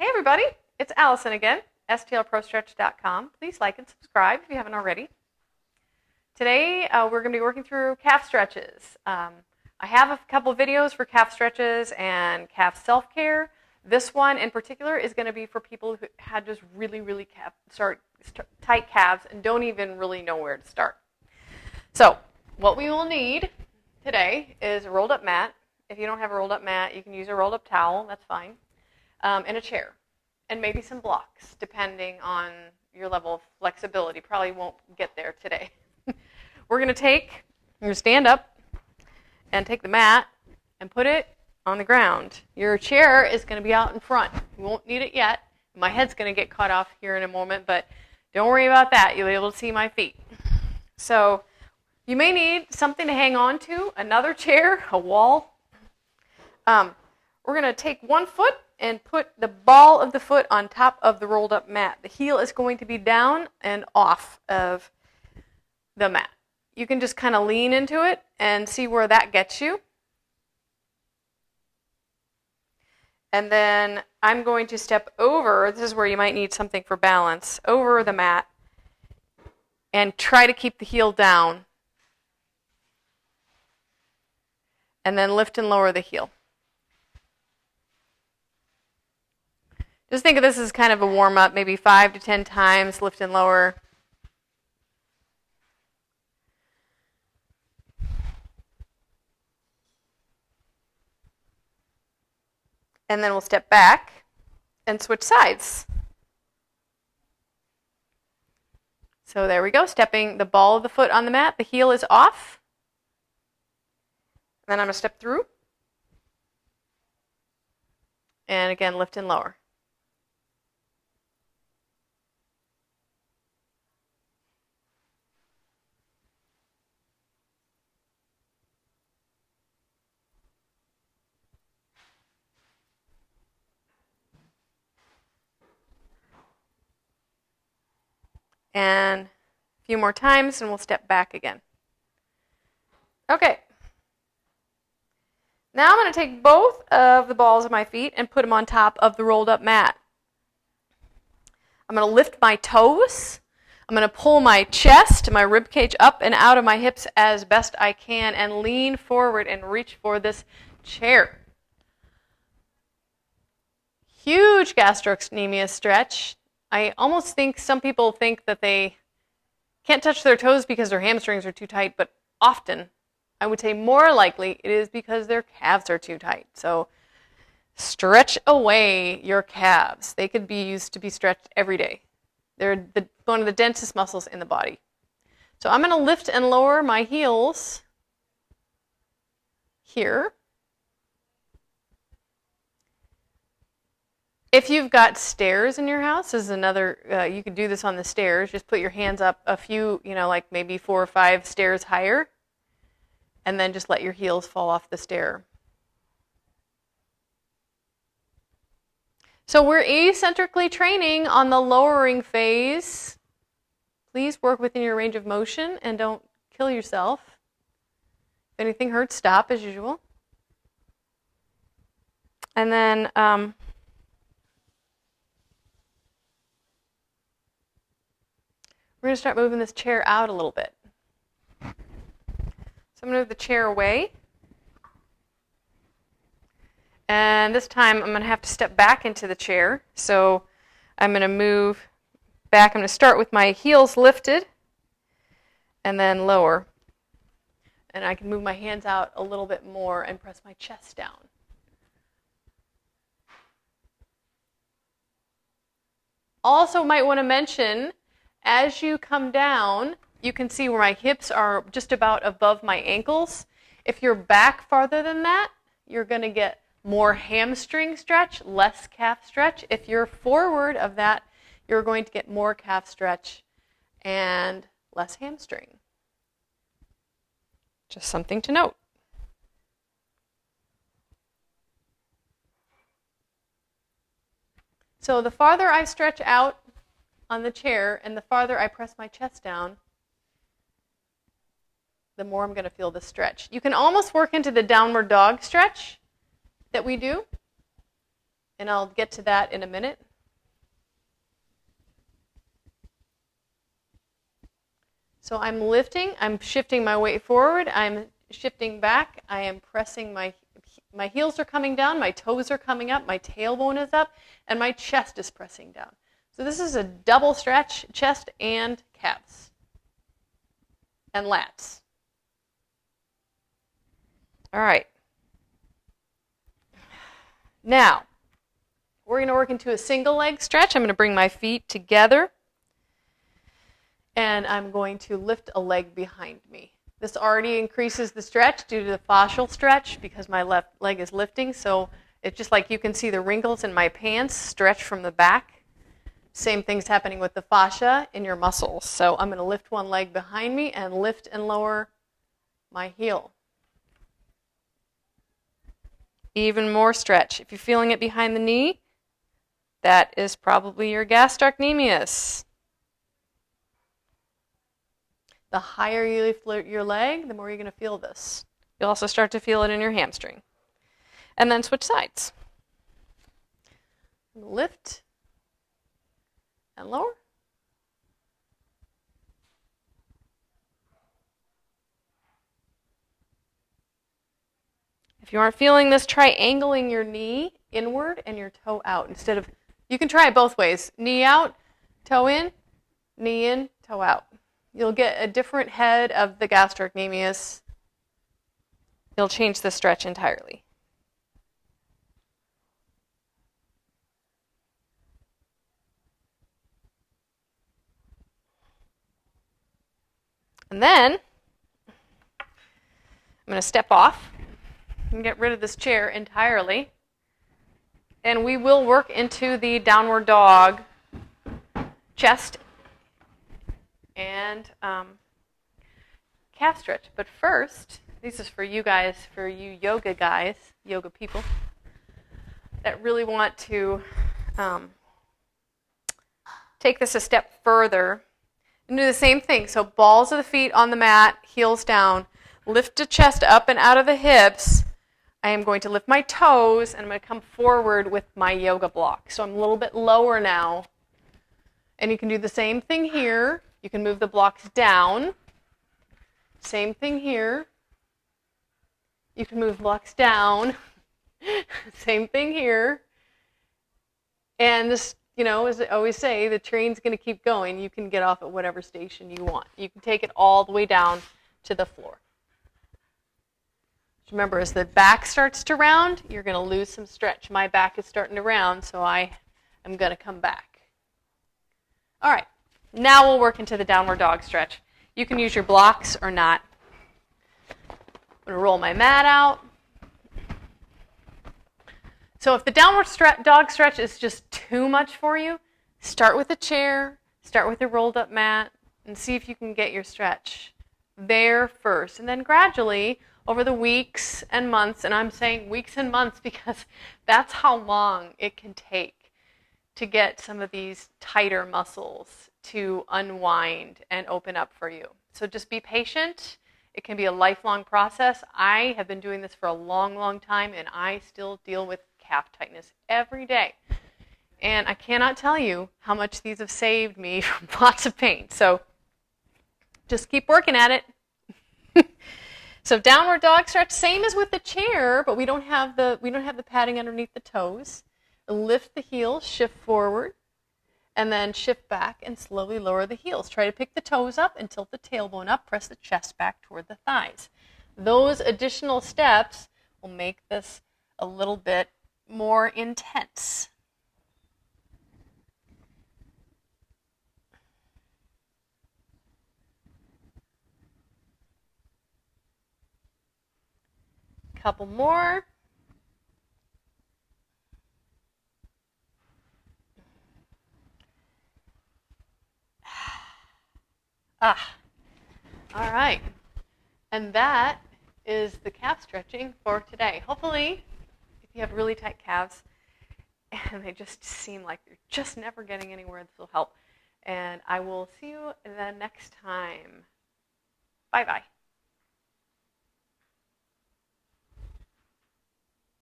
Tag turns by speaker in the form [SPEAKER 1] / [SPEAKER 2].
[SPEAKER 1] Hey everybody, it's Allison again, stlprostretch.com. Please like and subscribe if you haven't already. Today we're going to be working through calf stretches. I have a couple videos for calf stretches and calf self-care. This one in particular is going to be for people who had just really tight calves and don't even really know where to start. So what we will need today is a rolled up mat. If you don't have a rolled up mat, you can use a rolled up towel, that's fine. And a chair, and maybe some blocks, depending on your level of flexibility. Probably won't get there today. We're going to stand up and take the mat and put it on the ground. Your chair is going to be out in front. You won't need it yet. My head's going to get cut off here in a moment, but don't worry about that. You'll be able to see my feet. So you may need something to hang on to, another chair, a wall. We're going to take one foot and put the ball of the foot on top of the rolled up mat. The heel is going to be down and off of the mat. You can just kind of lean into it and see where that gets you. And then I'm going to step over, this is where you might need something for balance, over the mat and try to keep the heel down. And then lift and lower the heel. Just think of this as kind of a warm-up, maybe 5 to 10 times, lift and lower. And then we'll step back and switch sides. So there we go, stepping the ball of the foot on the mat. The heel is off. Then I'm going to step through. And again, lift and lower. And a few more times, and we'll step back again. Okay. Now I'm going to take both of the balls of my feet and put them on top of the rolled up mat. I'm going to lift my toes. I'm going to pull my chest, my rib cage up and out of my hips as best I can and lean forward and reach for this chair. Huge gastrocnemius stretch. I almost think some people think that they can't touch their toes because their hamstrings are too tight, but often, I would say more likely, it is because their calves are too tight. So stretch away your calves. They could be used to be stretched every day. They're one of the densest muscles in the body. So I'm going to lift and lower my heels here. If you've got stairs in your house, this is another, you could do this on the stairs. Just put your hands up a few, like maybe 4 or 5 stairs higher, and then just let your heels fall off the stair. So we're eccentrically training on the lowering phase. Please work within your range of motion and don't kill yourself. If anything hurts, stop as usual. And then we're going to start moving this chair out a little bit. So I'm going to move the chair away. And this time I'm going to have to step back into the chair. So I'm going to move back. I'm going to start with my heels lifted and then lower. And I can move my hands out a little bit more and press my chest down. Also might want to mention, as you come down, you can see where my hips are just about above my ankles. If you're back farther than that, you're going to get more hamstring stretch, less calf stretch. If you're forward of that, you're going to get more calf stretch and less hamstring. Just something to note. So the farther I stretch out on the chair and the farther I press my chest down, the more I'm going to feel the stretch. You can almost work into the downward dog stretch that we do. And I'll get to that in a minute. So I'm lifting, I'm shifting my weight forward, I'm shifting back, I am pressing my heels are coming down, my toes are coming up, my tailbone is up, and my chest is pressing down. So this is a double stretch, chest and calves and lats. All right. Now, we're going to work into a single leg stretch. I'm going to bring my feet together, and I'm going to lift a leg behind me. This already increases the stretch due to the fascial stretch because my left leg is lifting. So it's just like you can see the wrinkles in my pants stretch from the back. Same thing's happening with the fascia in your muscles. So I'm going to lift one leg behind me and lift and lower my heel. Even more stretch. If you're feeling it behind the knee, that is probably your gastrocnemius. The higher you lift your leg, the more you're going to feel this. You'll also start to feel it in your hamstring. And then switch sides. Lift and lower. If you aren't feeling this, try angling your knee inward and your toe out instead of, you can try it both ways. Knee out, toe in, knee in, toe out. You'll get a different head of the gastrocnemius. You'll change the stretch entirely. And then I'm going to step off and get rid of this chair entirely. And we will work into the downward dog, chest and calf stretch. But first, this is for you guys, for you yoga guys, yoga people, that really want to take this a step further and do the same thing. So balls of the feet on the mat, heels down, lift the chest up and out of the hips. I am going to lift my toes, and I'm going to come forward with my yoga block. So I'm a little bit lower now. And you can do the same thing here. You can move the blocks down. Same thing here. You can move blocks down. Same thing here. And this, as I always say, the train's going to keep going. You can get off at whatever station you want. You can take it all the way down to the floor. Remember, as the back starts to round, you're going to lose some stretch. My back is starting to round, so I am going to come back. All right, now we'll work into the downward dog stretch. You can use your blocks or not. I'm going to roll my mat out. So if the downward dog stretch is just too much for you, start with a chair, start with a rolled up mat, and see if you can get your stretch there first. And then gradually, over the weeks and months, and I'm saying weeks and months because that's how long it can take to get some of these tighter muscles to unwind and open up for you. So just be patient. It can be a lifelong process. I have been doing this for a long, long time, and I still deal with calf tightness every day. And I cannot tell you how much these have saved me from lots of pain. So just keep working at it. So downward dog stretch, same as with the chair, but we don't have the padding underneath the toes. Lift the heels, shift forward, and then shift back and slowly lower the heels. Try to pick the toes up and tilt the tailbone up. Press the chest back toward the thighs. Those additional steps will make this a little bit more intense. Couple more. All right. And that is the calf stretching for today. Hopefully, if you have really tight calves and they just seem like you're just never getting anywhere, this will help. And I will see you the next time. Bye-bye.